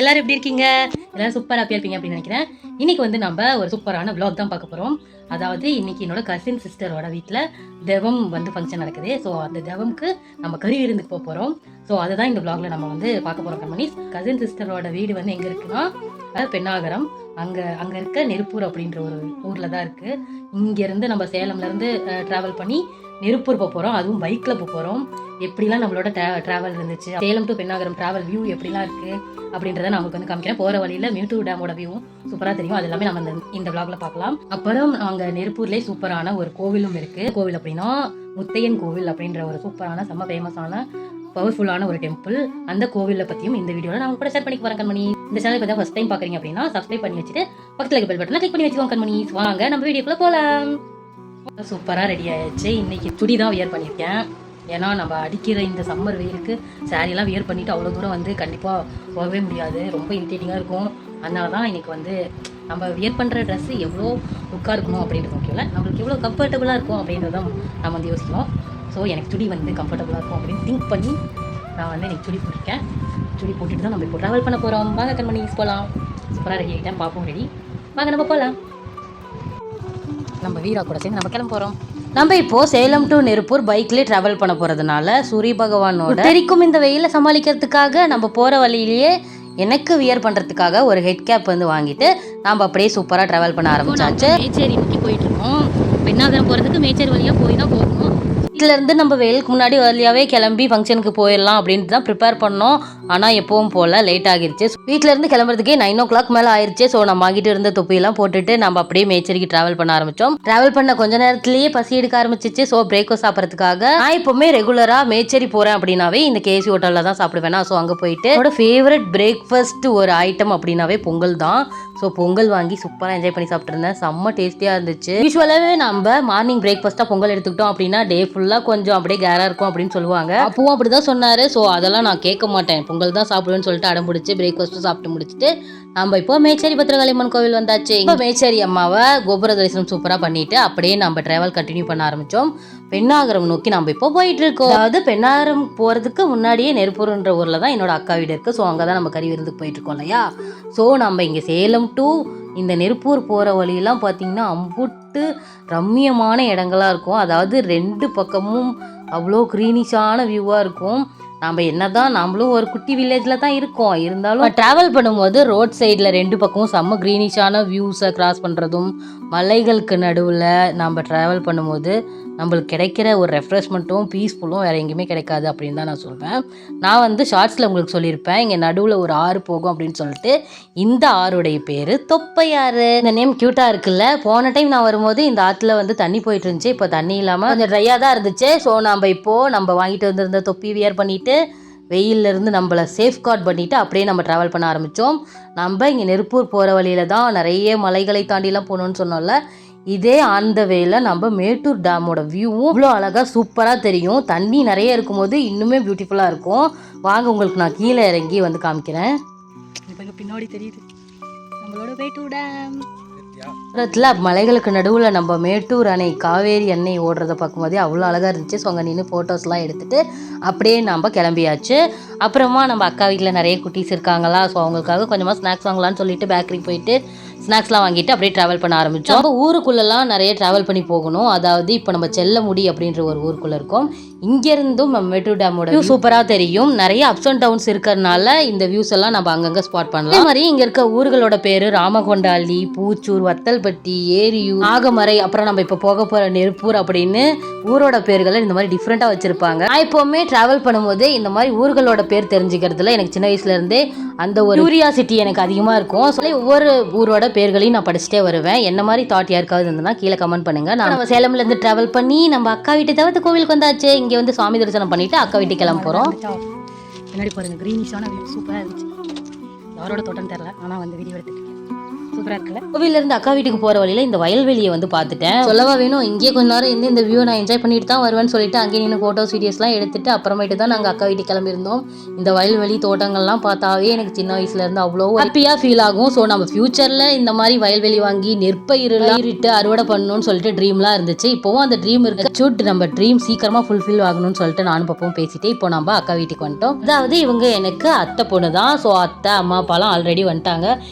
எல்லாரும் எப்படி இருக்கீங்க? எல்லாரும் சூப்பராக ஹாப்பியாக இருப்பீங்க அப்படின்னு நினைக்கிறேன். இன்னைக்கு வந்து நம்ம ஒரு சூப்பரான vlog தான் பார்க்க போகிறோம். அதாவது இன்னைக்கு என்னோட கசின் சிஸ்டரோட வீட்டில் தெவம் வந்து ஃபங்க்ஷன் நடக்குது. ஸோ அந்த தெவம்க்கு நம்ம கறி விருந்துக்கு போக போகிறோம். ஸோ அதை தான் இந்த vlogல நம்ம வந்து பார்க்க போகிறோம். கம்பெனிஸ் கசின் சிஸ்டரோட வீடு வந்து எங்கே இருக்குன்னா பெண்ணாகரம். அங்கே இருக்க நெருப்பூர் அப்படின்ற ஒரு ஊரில் தான் இருக்குது. இங்கேருந்து நம்ம சேலம்லேருந்து ட்ராவல் பண்ணி நெருப்பூர் போக போகிறோம். அதுவும் பைக்கில் போக போகிறோம். எப்படிலாம் நம்மளோட ட்ராவல் இருந்துச்சு, Salem to Pennagaram travel view எப்படிலாம் இருக்குது அப்படின்றத நான் உங்களுக்கு வந்து காமிக்கிறேன். போகிற வழியில் மேட்டூர் டேமோட வியூவும் சூப்பராக தெரியும். அது எல்லாமே நம்ம இந்த vlogல பார்க்கலாம். அப்புறம் அங்கே நெருப்பூர்லேயே சூப்பரான ஒரு கோவிலும் இருக்குது. கோவில் அப்படின்னா முத்தையன் கோவில் அப்படின்ற ஒரு சூப்பரான செம்ம ஃபேமஸான பவர்ஃபுல்லான ஒரு டெம்பிள். அந்த கோவிலை பற்றியும் இந்த வீடியோவில் நான் கூட ஷேர் பண்ணி போகிறேன். கண்மணி, இந்த சேனல் இப்போ தான் ஃபர்ஸ்ட் டைம் பார்க்குறீங்க அப்படின்னா சப்ஸ்கிரைப் பண்ணி வச்சுட்டு பக்கத்தில் இருக்க பெல் பட்டனை கிளிக் பண்ணி வச்சுக்கோங்க. கண்மணி, வாங்க நம்ம வீடியோக்குள்ளே போகலாம். சூப்பராக ரெடி ஆயிடுச்சு. இன்னைக்கு சுடி தான் வியர் பண்ணியிருக்கேன். ஏன்னா நம்ம அடிக்கிற இந்த சம்மர் வெயிலுக்கு சாரியெல்லாம் வியர் பண்ணிவிட்டு அவ்வளோ தூரம் வந்து கண்டிப்பாக போகவே முடியாது, ரொம்ப இரிட்டேட்டிங்காக இருக்கும். அதனால தான் இன்றைக்கி வந்து நம்ம வியர் பண்ணுற ட்ரெஸ்ஸு எவ்வளோ லுக்காக இருக்கணும் அப்படின்றது முக்கியம், நம்மளுக்கு எவ்வளோ கம்ஃபர்டபுளாக இருக்கும் அப்படின்றத நம்ம வந்து யோசிக்கணும். ஸோ எனக்கு சுடி வந்து கம்ஃபர்டபுளாக இருக்கும் அப்படின்னு திங்க் பண்ணி நான் வந்து எனக்கு சுடி போட்டிருக்கேன். சுடி போட்டுட்டு தான் நம்ம இப்போ ட்ராவல் பண்ண போகிறோம். வாங்க கண்மணி, போகலாம். சூப்பராக ரெடி ஆகிட்டேன், பார்ப்போம். ரெடி, வாங்க நம்ம போகலாம். நம்ம வீரா கூட சேர்ந்து நம்ம கிளம்ப போகிறோம். நம்ம இப்போ சேலம் டு நெருப்பூர் பைக்லேயே ட்ராவல் பண்ண போகிறதுனால சூரிய பகவானோட தெரிக்கும் இந்த வெயிலை சமாளிக்கிறதுக்காக நம்ம போகிற வழியிலேயே எனக்கு வியர் பண்ணுறதுக்காக ஒரு ஹெட் கேப் வந்து வாங்கிட்டு நம்ம அப்படியே சூப்பராக ட்ராவல் பண்ண ஆரம்பிச்சாச்சு. மேச்சேரி நோக்கி போயிட்டுருக்கோம். பெண்ணாகரம் போகிறதுக்கு மேச்சேரி வழியாக போய் தான் போகணும். வீட்டிலேருந்து நம்ம வெயிலுக்கு முன்னாடி ஏர்லியாகவே கிளம்பி ஃபங்க்ஷனுக்கு போயிடலாம் அப்படின்ட்டு தான் ப்ரிப்பேர் பண்ணோம். ஆனால் எப்பவும் போல் லேட் ஆகிருச்சு. வீட்டிலேருந்து கிளம்புறதுக்கே 9 o'clock மேலே ஆயிடுச்சு. ஸோ நம்ம வாங்கிட்டு இருந்த தொப்பியெல்லாம் போட்டுட்டு நம்ம அப்படியே மேச்சேரிக்கு ட்ராவல் பண்ண ஆரம்பித்தோம். ட்ராவல் பண்ண கொஞ்ச நேரத்துலேயே பசி எடுக்க ஆரம்பிச்சிச்சு. ஸோ பிரேக்ஃபாஸ்ட் சாப்பிட்றதுக்காக நான் எப்போவுமே ரெகுலராக மேச்சேரி போகிறேன் அப்படின்னாவே இந்த கேசி ஹோட்டலில் தான் சாப்பிடுவேன். ஸோ அங்கே போயிட்டு என்னோட ஃபேவரட் பிரேக்ஃபாஸ்ட் ஒரு ஐட்டம் அப்படின்னாவே பொங்கல் தான். ஸோ பொங்கல் வாங்கி சூப்பராக என்ஜாய் பண்ணி சாப்பிட்ருந்தேன். செம்ம டேஸ்டியாக இருந்துச்சு. யூஸ்வலாகவே நம்ம மார்னிங் பிரேக்ஃபாஸ்ட்டாக பொங்கல் எடுத்துக்கிட்டோம் அப்படின்னா டே ஃபுல்லாக கொஞ்சம் அப்படியே கேராக இருக்கும் அப்படின்னு சொல்லுவாங்க. அப்பவும் அப்படி தான் சொன்னார். ஸோ அதெல்லாம் நான் கேட்க மாட்டேன், பொங்கல் தான் சாப்பிடுவேன்னு சொல்லிட்டு அடம்பிடிச்சு பிரேக்ஃபாஸ்ட்டும் சாப்பிட்டு முடிச்சுட்டு நம்ம இப்போ மேச்சேரி பத்திரகாளியம்மன் கோவில் வந்தாச்சு. இப்போ மேச்சேரி அம்மாவை கோபுர தரிசனம் சூப்பராக பண்ணிட்டு அப்படியே நம்ம ட்ராவல் கண்டினியூ பண்ண ஆரம்பித்தோம். பெண்ணாகரம் நோக்கி நம்ம இப்போ போயிட்டு இருக்கோம். அதாவது பெண்ணாகரம் போகிறதுக்கு முன்னாடியே நெருப்பூர்ன்ற ஊரில் தான் என்னோட அக்கா வீடு இருக்குது. ஸோ அங்கே தான் நம்ம கறி விருந்துக்கு போயிட்டு இருக்கோம் இல்லையா. ஸோ நம்ம இங்கே சேலம் டு இந்த நெருப்பூர் போகிற வழியெல்லாம் பார்த்திங்கன்னா அம்புட்டு ரம்மியமான இடங்களாக இருக்கும். அதாவது 2 பக்கமும் அவ்வளோ க்ரீனிஷான வியூவாக இருக்கும். நம்ம என்னதான் நம்மளும் ஒரு குட்டி வில்லேஜில் தான் இருக்கோம், இருந்தாலும் ட்ராவல் பண்ணும்போது ரோட் சைடில் 2 பக்கமும் செம்ம க்ரீனிஷான வியூஸை கிராஸ் பண்ணுறதும் மலைகளுக்கு நடுவில் நம்ம ட்ராவல் பண்ணும்போது நம்மளுக்கு கிடைக்கிற ஒரு ரெஃப்ரெஷ்மெண்ட்டும் பீஸ்ஃபுல்லும் வேறு எங்கேயுமே கிடைக்காது அப்படின்னு தான் நான் சொல்வேன். நான் வந்து ஷார்ட்ஸில் உங்களுக்கு சொல்லியிருப்பேன், இங்கே நடுவில் ஒரு ஆறு போகும் அப்படின்னு சொல்லிட்டு. இந்த ஆறுடைய பேர் தொப்பையாறு. இந்த நேம் க்யூட்டாக இருக்குல்ல. போன டைம் நான் வரும்போது இந்த ஆற்றுல வந்து தண்ணி போயிட்டு இருந்துச்சு. இப்போ தண்ணி இல்லாமல் கொஞ்சம் ட்ரையாக தான் இருந்துச்சு. ஸோ நம்ம வாங்கிட்டு வந்திருந்த தொப்பி வியர் பண்ணிவிட்டு வெயிலிருந்து நம்மளை சேஃப்கார்ட் பண்ணிவிட்டு அப்படியே நம்ம ட்ராவல் பண்ண ஆரம்பித்தோம். நம்ம இங்கே நெருப்பூர் போகிற வழியில் தான் நிறைய மலைகளை தாண்டிலாம் போகணுன்னு சொன்னோம்ல. இதே அந்த வேல நம்ம மேட்டூர் டேமோட வியூவும் இவ்வளோ அழகாக சூப்பராக தெரியும். தண்ணி நிறைய இருக்கும்போது இன்னுமே பியூட்டிஃபுல்லாக இருக்கும். வாங்க உங்களுக்கு நான் கீழே இறங்கி வந்து காமிக்கிறேன். இப்போ பின்னாடி தெரியுது நம்மளோட மேட்டூர் டேம். மலைகளுக்கு நடுவில் நம்ம மேட்டூர் அணை, காவேரி அணை ஓடுறத பார்க்கும்போதே அவ்வளோ அழகாக இருந்துச்சு. ஸோ அங்கே நின்று ஃபோட்டோஸ்லாம் எடுத்துகிட்டு அப்படியே நம்ம கிளம்பியாச்சு. அப்புறமா நம்ம அக்கா வீட்டில் நிறைய குட்டீஸ் இருக்காங்களா. ஸோ அவங்களுக்காக கொஞ்சமாக ஸ்நாக்ஸ் வாங்கலான்னு சொல்லிட்டு பேக்கரி போயிட்டு ஸ்நாக்ஸ்லாம் வாங்கிட்டு அப்படியே ட்ராவல் பண்ண ஆரம்பித்தோம். நம்ம ஊருக்குள்ளெல்லாம் நிறைய ட்ராவல் பண்ணி போகணும். அதாவது இப்போ நம்ம செல்லமுடி அப்படின்ற ஒரு ஊருக்குள்ளே இருக்கோம். இங்கேருந்தும் நம்ம மேட்டூர் டேமோட வியூ சூப்பராக தெரியும். நிறைய அப்ஸ் அண்ட் டவுன்ஸ் இருக்கிறதுனால இந்த வியூஸ் எல்லாம் நம்ம அங்கங்கே ஸ்பாட் பண்ணலாம். அதே மாதிரி இங்கே இருக்க ஊர்களோட பேர் ராமகொண்டாளி, பூச்சூர், வத்தல்பட்டி, ஏரியூர், நாகமரை, அப்புறம் நம்ம இப்போ போக போகிற நெருப்பூர் அப்படின்னு ஊரோட பேர்களை இந்த மாதிரி டிஃப்ரெண்ட்டாக வச்சுருப்பாங்க. நான் எப்போவுமே ட்ராவல் பண்ணும்போது இந்த மாதிரி ஊர்களோட பேர் தெரிஞ்சுக்கிறதுல எனக்கு சின்ன வயசுலேருந்தே அந்த ஒரு கியூரியாசிட்டி எனக்கு அதிகமாக இருக்கும். சொல்லி ஒவ்வொரு ஊரோட பேர்களையும் நான் படிச்சுட்டே வருவேன். என்ன மாதிரி தாட் யாருக்காவது இருந்ததுன்னா கீழே கமெண்ட் பண்ணுங்க. நம்ம சேலம்லேருந்து ட்ராவல் பண்ணி நம்ம அக்கா வீட்டு தவிர்த்து கோவிலுக்கு வந்தாச்சு. இங்கே வந்து சாமி தரிசனம் பண்ணிட்டு அக்கா வீட்டுக்கு கிளம்ப போகிறோம். பின்னாடி பாருங்க, க்ரீனிஷான வியூ சூப்பராக இருந்துச்சு. யாரோட தோட்டம்னு தெரில, ஆனால் வந்து வீடியோ எடுத்துட்டு இருக்கேன். சூப்பரா இருக்குல்ல. கோவில்ல இருந்து அக்கா வீட்டுக்கு போற வழியில இந்த வயல்வெளியை வந்து பார்த்துட்டேன். சொல்லவா வேணும், இங்கே கொஞ்ச நேரம் இருந்து இந்த வியூ நான் என்ஜாய் பண்ணிட்டு தான் வருவேன்னு சொல்லிட்டு அங்கே நின்று போட்டோஸ் வீடியோஸ்லாம் எடுத்துட்டு அப்புறமேட்டு தான் நாங்கள் அக்கா வீட்டுக்கு கிளம்பியிருந்தோம். இந்த வயல்வெளி தோட்டங்கள்லாம் பார்த்தாவே எனக்கு சின்ன வயசுல இருந்து அவ்வளோ ஹாப்பியா ஃபீல் ஆகும். ஸோ நம்ம ஃபியூச்சர்ல இந்த மாதிரி வயல்வெளி வாங்கி நெற்பயிரிட்டு அறுவடை பண்ணணும்னு சொல்லிட்டு ட்ரீம்லாம் இருந்துச்சு. இப்போவும் அந்த ட்ரீம் இருக்கு. சூட் நம்ம ட்ரீம் சீக்கிரமா ஃபுல்ஃபில் ஆகணும்னு சொல்லிட்டு நானும் பாப்பாவும் பேசிட்டு இப்போ நம்ம அக்கா வீட்டுக்கு வந்துட்டோம். அதாவது இவங்க எனக்கு அத்தை பொண்ணு தான். ஸோ அத்தை அம்மா அப்பாலாம் ஆல்ரெடி வந்துட்டாங்க.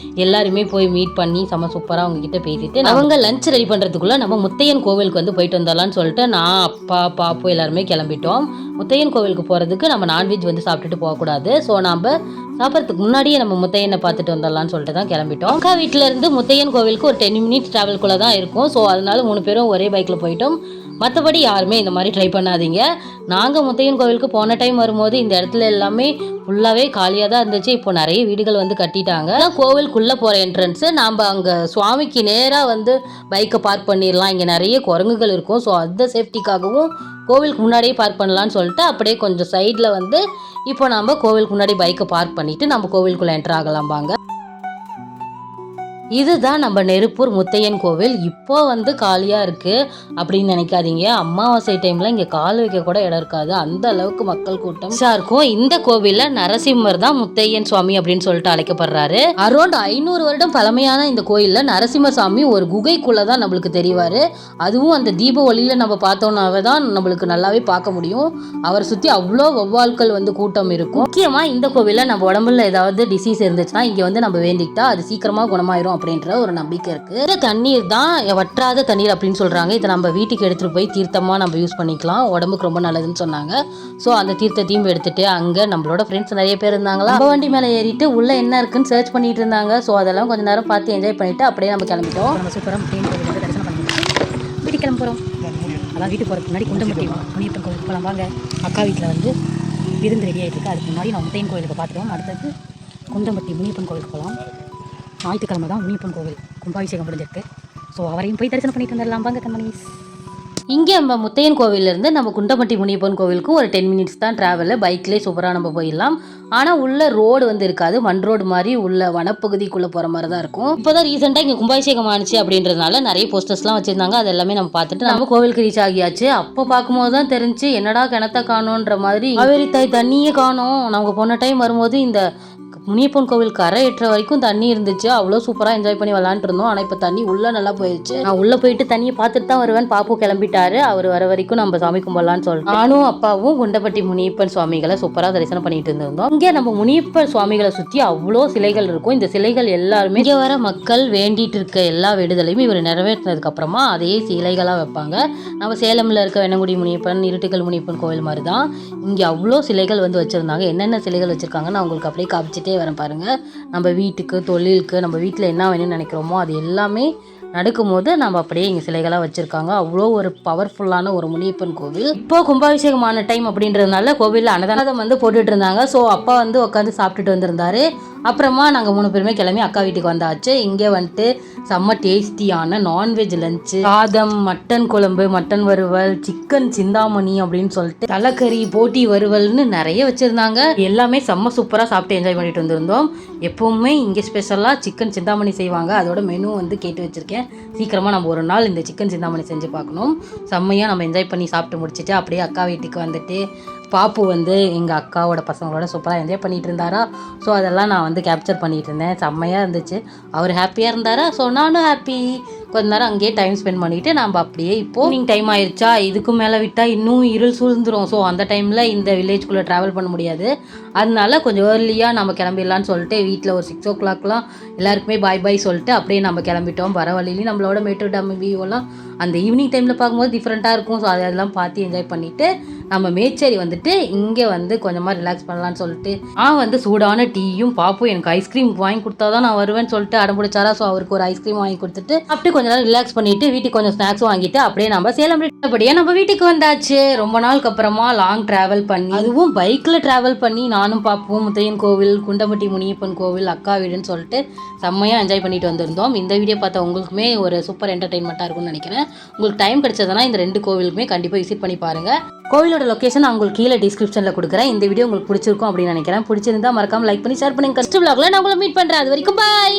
எல்லாருமே போய் மீட் பண்ணி செம்ம சூப்பரா அவங்க கிட்ட பேசிட்டு அவங்க லஞ்ச் ரெடி பண்றதுக்குள்ள நம்ம முத்தையன் கோவிலுக்கு வந்து போயிட்டு வந்துடலாம்னு சொல்லிட்டு நான் அப்பா பாப்பு எல்லாருமே கிளம்பிட்டோம். முத்தையன் கோவிலுக்கு போறதுக்கு நம்ம நான்வெஜ் வந்து சாப்பிட்டுட்டு போகக்கூடாது. ஸோ நம்ம சாப்பிட்றதுக்கு முன்னாடியே நம்ம முத்தையனை பார்த்துட்டு வந்துடலாம்னு சொல்லிட்டு தான் கிளம்பிட்டோம். அக்கா வீட்டில இருந்து முத்தையன் கோவிலுக்கு ஒரு 10 minutes டிராவல்குள்ள தான் இருக்கும். ஸோ அதனால 3 பேரும் ஒரே பைக்ல போயிட்டோம். மற்றபடி யாருமே இந்த மாதிரி ட்ரை பண்ணாதீங்க. நாங்கள் முத்தையன் கோவிலுக்கு போன டைம் வரும்போது இந்த இடத்துல எல்லாமே ஃபுல்லாகவே காலியாக தான் இருந்துச்சு. இப்போ நிறைய வீடுகள் வந்து கட்டிட்டாங்க. கோவிலுக்குள்ளே போகிற என்ட்ரன்ஸு நாம் அங்கே சுவாமிக்கு நேராக வந்து பைக்கை பார்க் பண்ணிடலாம். இங்கே நிறைய குரங்குகள் இருக்கும். ஸோ அந்த சேஃப்டிக்காகவும் கோவிலுக்கு முன்னாடியே பார்க் பண்ணலான்னு சொல்லிட்டு அப்படியே கொஞ்சம் சைடில் வந்து இப்போ நம்ம கோவிலுக்கு முன்னாடி பைக்கை பார்க் பண்ணிவிட்டு நம்ம கோவிலுக்குள்ளே என்ட்ரு ஆகலாம் வாங்க. இதுதான் நம்ம நெருப்பூர் முத்தையன் கோவில். இப்போ வந்து காலியாக இருக்குது அப்படின்னு நினைக்காதீங்க. அமாவாசை டைமில் இங்கே கால் வைக்க கூட இடம் இருக்காது. அந்த அளவுக்கு மக்கள் கூட்டம் இருக்கும். இந்த கோவிலில் நரசிம்மர் தான் முத்தையன் சுவாமி அப்படின்னு சொல்லிட்டு அழைக்கப்படுறாரு. அரௌண்ட் 500 வருடம் பழமையான இந்த கோயிலில் நரசிம்மர் சாமி ஒரு குகைக்குள்ளே தான் நம்மளுக்கு தெரிவார். அதுவும் அந்த தீப ஒளியில் நம்ம பார்த்தோம்னாவே தான் நம்மளுக்கு நல்லாவே பார்க்க முடியும். அவரை சுற்றி அவ்வளோ வௌவால்கள் வந்து கூட்டம் இருக்கும். முக்கியமாக இந்த கோவிலில் நம்ம உடம்புல ஏதாவது டிசீஸ் இருந்துச்சுன்னா இங்கே வந்து நம்ம வேண்டிக்கிட்டா அது சீக்கிரமாக குணமாயிரும் அப்படின்ற ஒரு நம்பிக்கை இருக்கு. இந்த தண்ணீர் தான் வற்றாத தண்ணீர் அப்படின்னு சொல்றாங்க. இதை நம்ம வீட்டுக்கு எடுத்துட்டு போய் தீர்த்தமா நம்ம யூஸ் பண்ணிக்கலாம். உடம்புக்கு ரொம்ப நல்லதுன்னு சொன்னாங்க. ஸோ அந்த தீர்த்தத்தையும் எடுத்துட்டு அங்க நம்மளோட ஃப்ரெண்ட்ஸ் நிறைய பேர் இருந்தாங்களா. நம்ம வண்டி மேலே ஏறிட்டு உள்ள என்ன இருக்குன்னு சர்ச் பண்ணிட்டு இருந்தாங்க. ஸோ அதெல்லாம் கொஞ்ச நேரம் பார்த்து என்ஜாய் பண்ணிட்டு அப்படியே நம்ம கிளம்பிட்டோம். நம்ம சூப்பராக முத்தையன் கோவில் வந்து தரிசனம் பண்ணிட்டு வீட்டுக்கு கிளம்ப போகிறோம். அதான் வீட்டுக்கு போகிறதுக்கு முன்னாடி குண்டம்பட்டி முனியப்பன் கோவிலுக்கு போகலாம் வாங்க. அக்கா வீட்டில் வந்து விருந்து ரெடி ஆகிட்டு இருக்கு. அதுக்கு முன்னாடி நான் முத்தையன் கோவிலுக்கு பார்த்துட்டோம். அடுத்தது குண்டம்பட்டி முனியப்பன் கோவிலுக்கு போகலாம். ஞாயிற்றுக்கிழமை தான் முனியப்பன் கோவில் கும்பாபிஷேகம் முடிஞ்சிருக்கு. ஸோ அவரையும் போய் தரிசனம் பண்ணிட்டு வந்துடலாம் வாங்க கண்மணிஸ். இங்கே நம்ம முத்தையன் கோவிலேருந்து நம்ம குண்டம்பட்டி முனியப்பன் கோவிலுக்கும் ஒரு 10 minutes தான் ட்ராவலு. பைக்லேயே சூப்பராக நம்ம போயிடலாம். ஆனால் உள்ள ரோடு வந்து இருக்காது. மண் ரோடு மாதிரி உள்ள வனப்பகுதிக்குள்ளே போகிற மாதிரி தான் இருக்கும். இப்போ தான் ரீசெண்டாக இங்கே கும்பாபிஷேகம் ஆனிச்சு அப்படின்றதுனால நிறைய போஸ்டர்ஸ்லாம் வச்சுருந்தாங்க. அது எல்லாமே நம்ம பார்த்துட்டு நம்ம கோவிலுக்கு ரீச் ஆகியாச்சு. அப்போ பார்க்கும்போது தான் தெரிஞ்சு என்னடா கிணத்த காணோன்ற மாதிரி காவேரி தாய் தண்ணியே காணோம். நம்ம போன டைம் வரும்போது இந்த முனியப்பன் கோவில் கரை ஏற்ற வரைக்கும் தண்ணி இருந்துச்சு. அவ்வளோ சூப்பராக என்ஜாய் பண்ணி விளாண்டுட்டு இருந்தோம். ஆனால் இப்போ தண்ணி உள்ளே நல்லா போயிடுச்சு. நான் உள்ளே போயிட்டு தண்ணியை பார்த்துட்டு தான் வருவேன். பாப்பு கிளம்பிட்டாரு. அவர் வர வரைக்கும் நம்ம சாமி கும்பிடலான்னு சொல்லிட்டு நானும் அப்பாவும் குண்டப்பட்டி முனியப்பன் சுவாமிகளை சூப்பராக தரிசனம் பண்ணிட்டு இருந்திருந்தோம். இங்கே நம்ம முனியப்பன் சுவாமிகளை சுற்றி அவ்வளோ சிலைகள் இருக்கும். இந்த சிலைகள் எல்லாருமே இங்கே வர மக்கள் வேண்டிட்டு இருக்க எல்லா வேண்டுதலையும் இவர் நிறைவேற்றினதுக்கு அப்புறமா அதே சிலைகளாக வைப்பாங்க. நம்ம சேலமில் இருக்க வெண்ணங்குடி முனியப்பன், இருட்டுக்கல் முனியப்பன் கோவில் மாதிரி தான் இங்கே அவ்வளோ சிலைகள் வந்து வச்சுருந்தாங்க. என்னென்ன சிலைகள் வச்சுருக்காங்கன்னு நான் உங்களுக்கு அப்படியே காமிச்சிட்டே வரேன் பாருங்க. நம்ம வீட்டுக்கு தொழிலுக்கு நம்ம வீட்டில் என்ன வேணும்னு நினைக்கிறோமோ அது எல்லாமே நடக்கும்போது நம்ம அப்படியே இங்கே சிலைகளாக வச்சுருக்காங்க. அவ்வளோ ஒரு பவர்ஃபுல்லான ஒரு முனியப்பன் கோவில். இப்போ கும்பாபிஷேகமான டைம் அப்படின்றதுனால கோவிலில் அன்னதானம் வந்து போட்டுட்டு இருந்தாங்க. ஸோ அப்பா வந்து உட்காந்து சாப்பிட்டுட்டு வந்திருந்தாரு. அப்புறமா நாங்கள் 3 பேருமே கிளம்பி அக்கா வீட்டுக்கு வந்தாச்சு. இங்கே வந்துட்டு செம்ம டேஸ்டியான நான்வெஜ் லஞ்சு, சாதம், மட்டன் குழம்பு, மட்டன் வறுவல், சிக்கன் சிந்தாமணி அப்படின்னு சொல்லிட்டு தலைக்கறி, போட்டி வறுவல்னு நிறைய வச்சுருந்தாங்க. எல்லாமே செம்ம சூப்பராக சாப்பிட்டு என்ஜாய் பண்ணிட்டு வந்திருந்தோம். எப்போவுமே இங்கே ஸ்பெஷலாக சிக்கன் சிந்தாமணி செய்வாங்க. அதோட மெனு வந்து கேட்டு வச்சுருக்கேன். சீக்கிரமாக நம்ம ஒரு நாள் இந்த சிக்கன் சிந்தாமணி செஞ்சு பார்க்கணும். செம்மையாக நம்ம என்ஜாய் பண்ணி சாப்பிட்டு முடிச்சுட்டு அப்படியே அக்கா வீட்டுக்கு வந்துட்டு பாப்பு வந்து எங்கள் அக்காவோட பசங்களோட சூப்பராக என்ஜாய் பண்ணிகிட்டு இருந்தாரா. ஸோ அதெல்லாம் நான் வந்து கேப்சர் பண்ணிகிட்டு இருந்தேன். செம்மையாக இருந்துச்சு. அவர் ஹாப்பியாக இருந்தாரா. ஸோ நானும் ஹாப்பி. கொஞ்ச நேரம் அங்கேயே டைம் ஸ்பெண்ட் பண்ணிவிட்டு நம்ம அப்படியே இப்போது ஈவினிங் டைம் ஆயிடுச்சா. இதுக்கு மேலே விட்டால் இன்னும் இருள் சூழ்ந்துடும். ஸோ அந்த டைமில் இந்த வில்லேஜ்குள்ளே ட்ராவல் பண்ண முடியாது. அதனால கொஞ்சம் ஏர்லியாக நம்ம கிளம்பிடலான்னு சொல்லிட்டு வீட்டில் ஒரு 6 o'clock எல்லாருக்குமே பாய் பாய் சொல்லிட்டு அப்படியே நம்ம கிளம்பிட்டோம். வர வழியிலையும் நம்மளோட மேட்டூர் டேம் வியூவெல்லாம் அந்த ஈவினிங் டைமில் பார்க்கும்போது டிஃப்ரெண்ட்டாக இருக்கும். ஸோ அதெல்லாம் பார்த்து என்ஜாய் பண்ணிவிட்டு நம்ம மேச்சேரி வந்துட்டு இங்கே வந்து கொஞ்சமாக ரிலாக்ஸ் பண்ணலான்னு சொல்லிட்டு வந்து சூடான டீயும் பாப்பும் எனக்கு ஐஸ்கிரீம் வாங்கி கொடுத்தா தான் நான் வருவேன்னு சொல்லிட்டு அடம்பிடிச்சாரா. ஸோ அவருக்கு ஒரு ஐஸ்கிரீம் வாங்கி கொடுத்துட்டு அப்படியே கொஞ்ச நேரம் ரிலாக்ஸ் பண்ணிட்டு வீட்டுக்கு கொஞ்சம் ஸ்நாக்ஸும் வாங்கிட்டு அப்படியே நம்ம சேலம் அப்படியே நம்ம வீட்டுக்கு வந்தாச்சு. ரொம்ப நாளுக்கு அப்புறமா லாங் டிராவல் பண்ணி, அதுவும் பைக்கில் டிராவல் பண்ணி நானும் பாப்பும் முத்தையன் கோவில், குண்டம்பட்டி முனியப்பன் கோவில், அக்கா வீடுன்னு சொல்லிட்டு செம்மையாக என்ஜாய் பண்ணிட்டு வந்திருந்தோம். இந்த வீடியோ பார்த்தா உங்களுக்குமே ஒரு சூப்பர் என்டர்டெயின்மெண்ட்டாக இருக்கும்னு நினைக்கிறேன். உங்களுக்கு டைம் கிடைச்சதுன்னா இந்த 2 கோவிலுக்குமே கண்டிப்பாக விசிட் பண்ணி பாருங்கள். கோவிலோட லொகேஷன் நான் உங்களுக்கு கீழே டிஸ்கிரிப்ஷனில் கொடுக்குறேன். இந்த வீடியோ உங்களுக்கு பிடிச்சிருக்கும் அப்படின்னு நினைக்கிறேன். பிடிச்சிருந்தா மறக்காம லைக் பண்ணி ஷேர் பண்ணுங்க. நெக்ஸ்ட் vlogல நான் உங்களை மீட் பண்ணுறேன். அது வரைக்கும் பாய்.